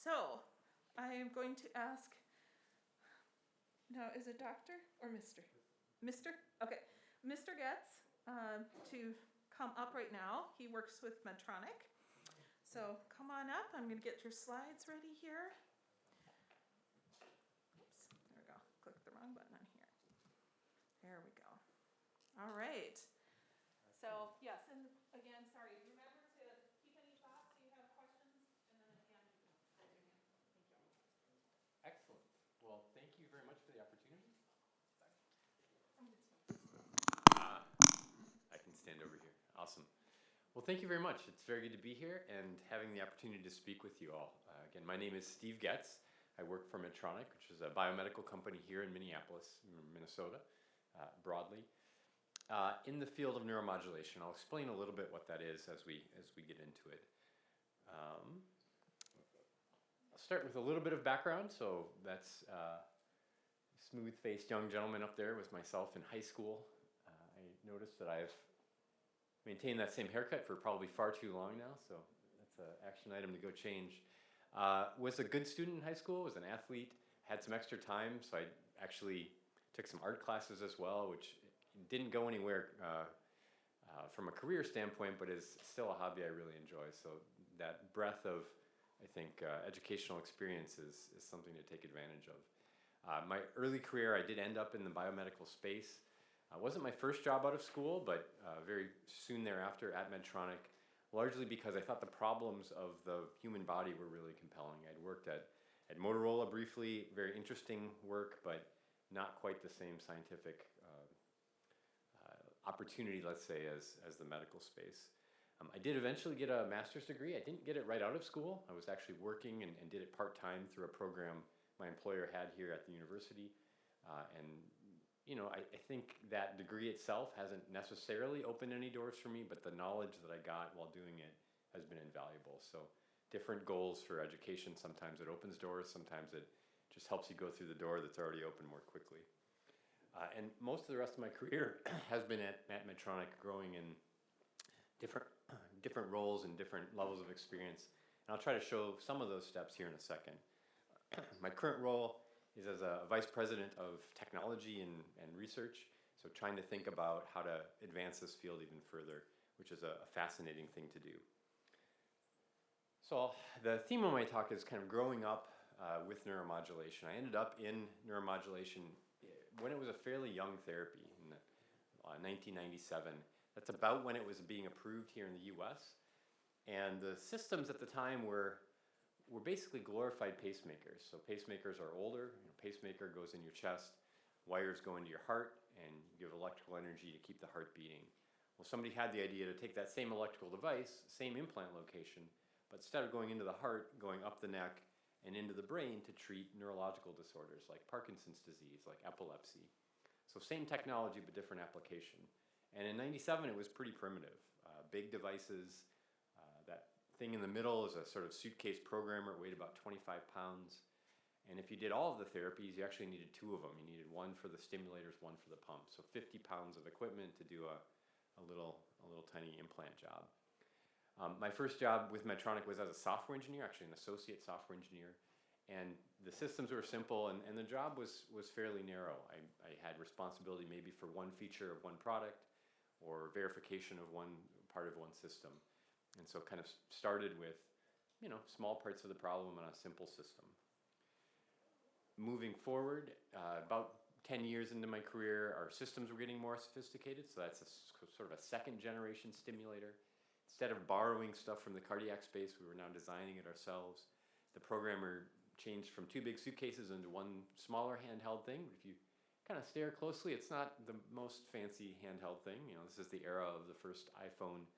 So, I am going to ask, now is it Doctor or Mr.? Mr.? Okay. Mr. Goetz to come up right now. He works with Medtronic. So come on up. I'm going to get your slides ready here. Oops, there we go. Click the wrong button on here. There we go. All right. So, yes, and again, sorry, remember to keep any thoughts. Do you have questions? And then at the end, you can raise your hand. Thank you. Excellent. Well, thank you very much for the opportunity. Sorry. I'm going to I can stand over here. Awesome. Well, thank you very much. It's very good to be here and having the opportunity to speak with you all. Again, my name is Steve Goetz. I work for Medtronic, which is a biomedical company here in Minneapolis, Minnesota, broadly. In the field of neuromodulation. I'll explain a little bit what that is as we get into it. I'll start with a little bit of background. So that's smooth-faced young gentleman up there was myself in high school. I noticed that I've maintained that same haircut for probably far too long now, so that's an action item to go change. Was a good student in high school, was an athlete, had some extra time, so I actually took some art classes as well, which didn't go anywhere from a career standpoint, but is still a hobby I really enjoy. So that breadth of, I think, educational experience is something to take advantage of. My early career, I did end up in the biomedical space. It wasn't my first job out of school, but very soon thereafter at Medtronic, largely because I thought the problems of the human body were really compelling. I'd worked at Motorola briefly, very interesting work, but not quite the same scientific opportunity, let's say, as the medical space. I did eventually get a master's degree. I didn't get it right out of school. I was actually working and did it part-time through a program my employer had here at the university. And you know, I think that degree itself hasn't necessarily opened any doors for me, but the knowledge that I got while doing it has been invaluable. So different goals for education. Sometimes it opens doors. Sometimes it just helps you go through the door that's already open more quickly. And most of the rest of my career has been at Medtronic, growing in different roles and different levels of experience. And I'll try to show some of those steps here in a second. My current role is as a vice president of technology and research, so trying to think about how to advance this field even further, which is a fascinating thing to do. So the theme of my talk is kind of growing up with neuromodulation. I ended up in neuromodulation when it was a fairly young therapy in 1997. That's about when it was being approved here in the US. And the systems at the time were basically glorified pacemakers. So pacemakers are older. You know, pacemaker goes in your chest, wires go into your heart, and you give electrical energy to keep the heart beating. Well, somebody had the idea to take that same electrical device, same implant location, but instead of going into the heart, going up the neck and into the brain to treat neurological disorders like Parkinson's disease, like epilepsy. So same technology, but different application. And in '97, it was pretty primitive. Big devices. That thing in the middle is a sort of suitcase programmer. It weighed about 25 pounds. And if you did all of the therapies, you actually needed two of them. You needed one for the stimulators, one for the pump. So 50 pounds of equipment to do a little tiny implant job. My first job with Medtronic was as a software engineer, actually an associate software engineer. And the systems were simple, and the job was fairly narrow. I had responsibility maybe for one feature of one product or verification of one part of one system. And so kind of started with, you know, small parts of the problem on a simple system. Moving forward, about 10 years into my career, our systems were getting more sophisticated. So that's sort of a second generation stimulator. Instead of borrowing stuff from the cardiac space, we were now designing it ourselves. The programmer changed from two big suitcases into one smaller handheld thing. If you kind of stare closely, it's not the most fancy handheld thing. You know, this is the era of the first iPhone.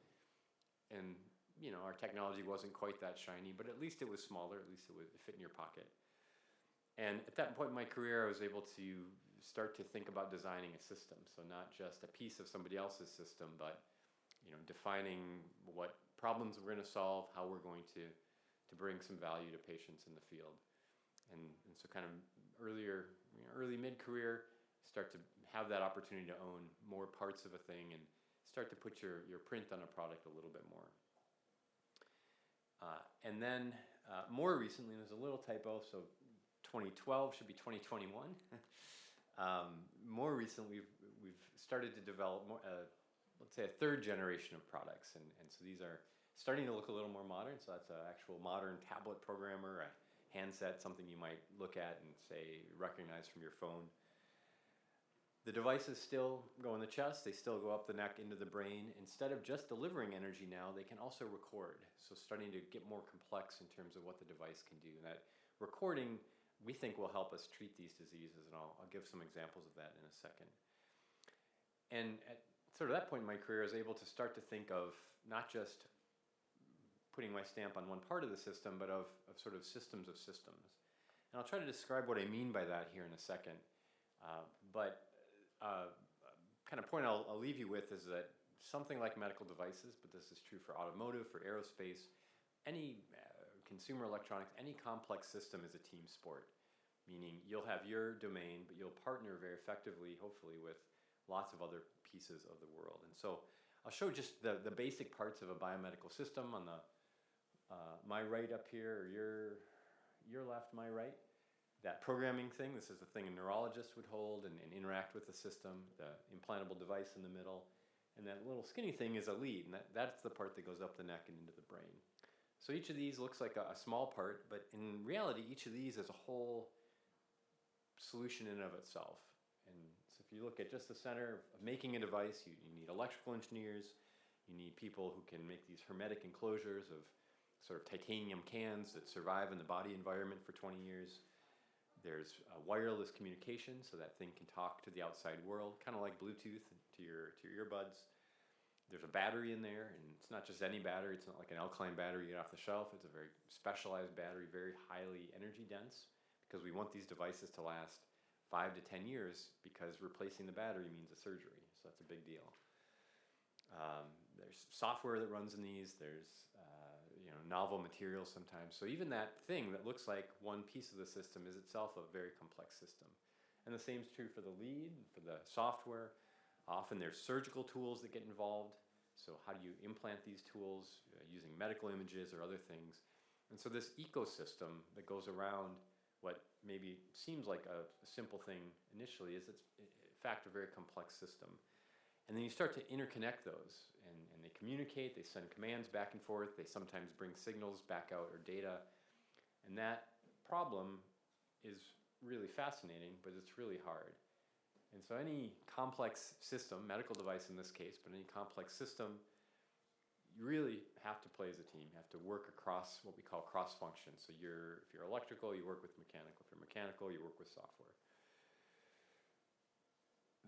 And, you know, our technology wasn't quite that shiny, but at least it was smaller. At least it would fit in your pocket. And at that point in my career, I was able to start to think about designing a system. So not just a piece of somebody else's system, but, you know, defining what problems we're going to solve, how we're going to bring some value to patients in the field. And so kind of early mid-career, start to have that opportunity to own more parts of a thing and start to put your print on a product a little bit more. And then More recently, there's a little typo, so 2012 should be 2021. More recently, we've started to develop more, let's say, a third generation of products, and so these are starting to look a little more modern. So that's an actual modern tablet programmer, a handset, something you might look at and say recognize from your phone. The devices still go in the chest, they still go up the neck into the brain. Instead of just delivering energy now, they can also record. So starting to get more complex in terms of what the device can do. And that recording, we think, will help us treat these diseases, and I'll give some examples of that in a second. And at sort of that point in my career, I was able to start to think of not just putting my stamp on one part of the system, but of sort of systems of systems. And I'll try to describe what I mean by that here in a second. Kind of point I'll leave you with is that something like medical devices, but this is true for automotive, for aerospace, any consumer electronics, any complex system is a team sport. Meaning you'll have your domain, but you'll partner very effectively, hopefully, with lots of other pieces of the world. And so I'll show just the basic parts of a biomedical system on the my right up here, or your left, my right. That programming thing, this is the thing a neurologist would hold and interact with the system, the implantable device in the middle. And that little skinny thing is a lead, and that's the part that goes up the neck and into the brain. So each of these looks like a small part, but in reality, each of these is a whole solution in and of itself. And so if you look at just the center of making a device, you need electrical engineers, you need people who can make these hermetic enclosures of sort of titanium cans that survive in the body environment for 20 years. There's wireless communication, so that thing can talk to the outside world, kind of like Bluetooth to your earbuds. There's a battery in there, and it's not just any battery. It's not like an alkaline battery you get off the shelf. It's a very specialized battery, very highly energy dense, because we want these devices to last 5 to 10 years, because replacing the battery means a surgery, so that's a big deal. There's software that runs in these. There's novel materials sometimes. So even that thing that looks like one piece of the system is itself a very complex system. And the same is true for the lead, for the software. Often there's surgical tools that get involved. So how do you implant these tools using medical images or other things? And so this ecosystem that goes around what maybe seems like a simple thing initially is it's in fact a very complex system. And then you start to interconnect those, and they communicate, they send commands back and forth, they sometimes bring signals back out or data. And that problem is really fascinating, but it's really hard. And so any complex system, medical device in this case, but any complex system, you really have to play as a team. You have to work across what we call cross-function. So if you're electrical, you work with mechanical. If you're mechanical, you work with software.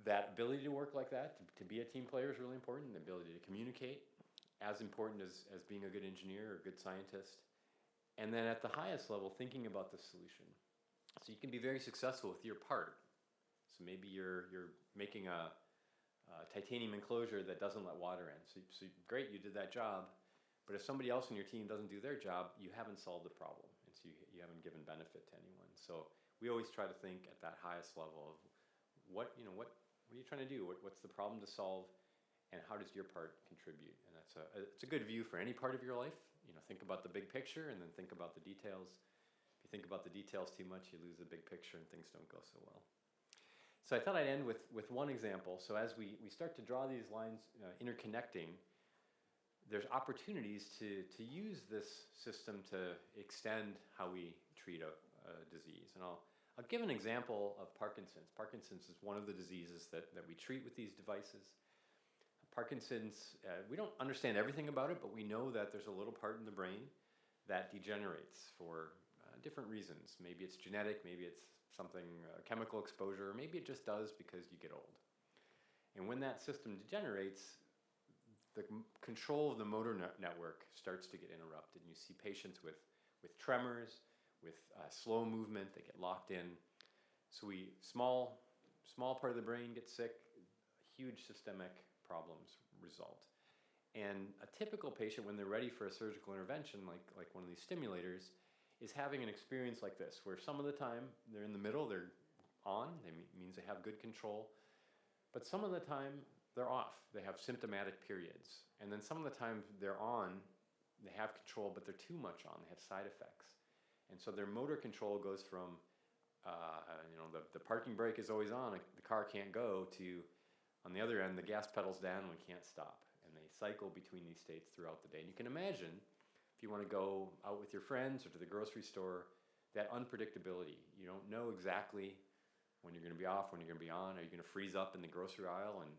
That ability to work like that, to be a team player, is really important. The ability to communicate, as important as being a good engineer or a good scientist. And then at the highest level, thinking about the solution. So you can be very successful with your part. So maybe you're making a titanium enclosure that doesn't let water in. So great, you did that job. But if somebody else on your team doesn't do their job, you haven't solved the problem. And so you haven't given benefit to anyone. So we always try to think at that highest level of what are you trying to do? What's the problem to solve, and how does your part contribute? And it's a good view for any part of your life. Think about the big picture, and then think about the details. If you think about the details too much, you lose the big picture, and things don't go so well. So I thought I'd end with one example. So as we start to draw these lines interconnecting, there's opportunities to use this system to extend how we treat a disease. And I'll give an example of Parkinson's. Parkinson's is one of the diseases that we treat with these devices. Parkinson's, we don't understand everything about it, but we know that there's a little part in the brain that degenerates for different reasons. Maybe it's genetic, maybe it's something, chemical exposure, or maybe it just does because you get old. And when that system degenerates, the control of the motor network starts to get interrupted. And you see patients with tremors, with slow movement, they get locked in. So small part of the brain gets sick, huge systemic problems result. And a typical patient, when they're ready for a surgical intervention, like one of these stimulators, is having an experience like this, where some of the time they're in the middle, they're on, means they have good control, but some of the time they're off. They have symptomatic periods. And then some of the time they're on, they have control, but they're too much on. They have side effects. And so their motor control goes from, the parking brake is always on, the car can't go, to, on the other end, the gas pedal's down and we can't stop. And they cycle between these states throughout the day. And you can imagine, if you want to go out with your friends or to the grocery store, that unpredictability. You don't know exactly when you're going to be off, when you're going to be on. Are you going to freeze up in the grocery aisle and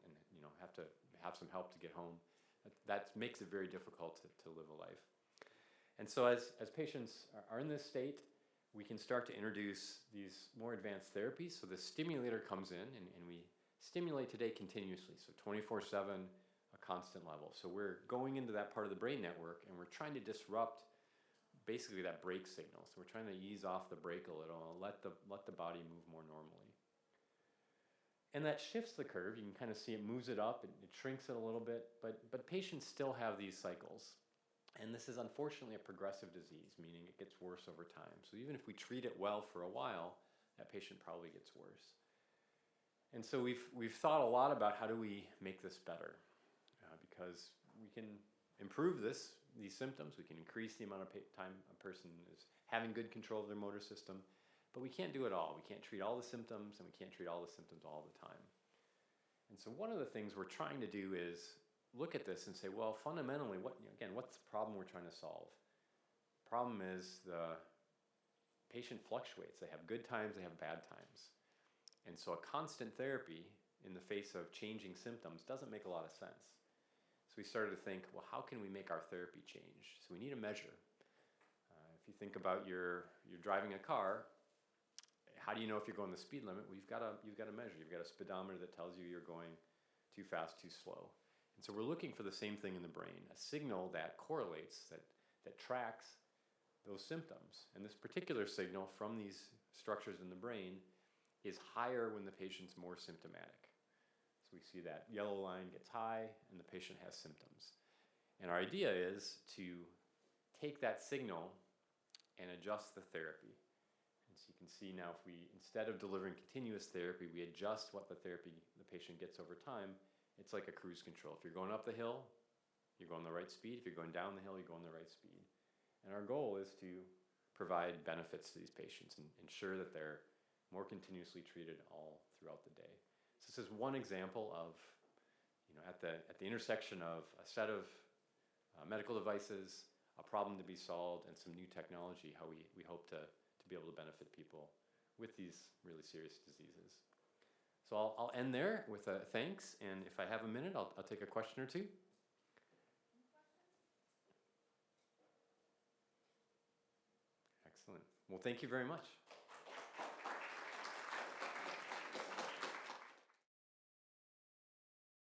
have to have some help to get home? That makes it very difficult to live a life. And so as patients are in this state, we can start to introduce these more advanced therapies. So the stimulator comes in, and we stimulate today continuously, so 24/7, a constant level. So we're going into that part of the brain network, and we're trying to disrupt basically that brake signal. So we're trying to ease off the brake a little and let the body move more normally. And that shifts the curve. You can kind of see it moves it up, it shrinks it a little bit, but patients still have these cycles. And this is unfortunately a progressive disease, meaning it gets worse over time. So even if we treat it well for a while, that patient probably gets worse. And so we've thought a lot about how do we make this better, because we can improve these symptoms, we can increase the amount of time a person is having good control of their motor system, but we can't do it all. We can't treat all the symptoms, and we can't treat all the symptoms all the time. And so one of the things we're trying to do is look at this and say, well, fundamentally, what's the problem we're trying to solve? The problem is the patient fluctuates. They have good times, they have bad times. And so a constant therapy in the face of changing symptoms doesn't make a lot of sense. So we started to think, well, how can we make our therapy change? So we need a measure. If you think about you're driving a car, how do you know if you're going the speed limit? Well, you've got a measure. You've got a speedometer that tells you you're going too fast, too slow. And so we're looking for the same thing in the brain, a signal that correlates, that tracks those symptoms. And this particular signal from these structures in the brain is higher when the patient's more symptomatic. So we see that yellow line gets high and the patient has symptoms. And our idea is to take that signal and adjust the therapy. And so you can see now, if we, instead of delivering continuous therapy, we adjust what the therapy the patient gets over time. It's like a cruise control. If you're going up the hill, you're going the right speed. If you're going down the hill, you're going the right speed. And our goal is to provide benefits to these patients and ensure that they're more continuously treated all throughout the day. So this is one example of, at the intersection of a set of medical devices, a problem to be solved, and some new technology, how we hope to be able to benefit people with these really serious diseases. So I'll end there with a thanks, and if I have a minute, I'll take a question or two. Excellent. Well, thank you very much.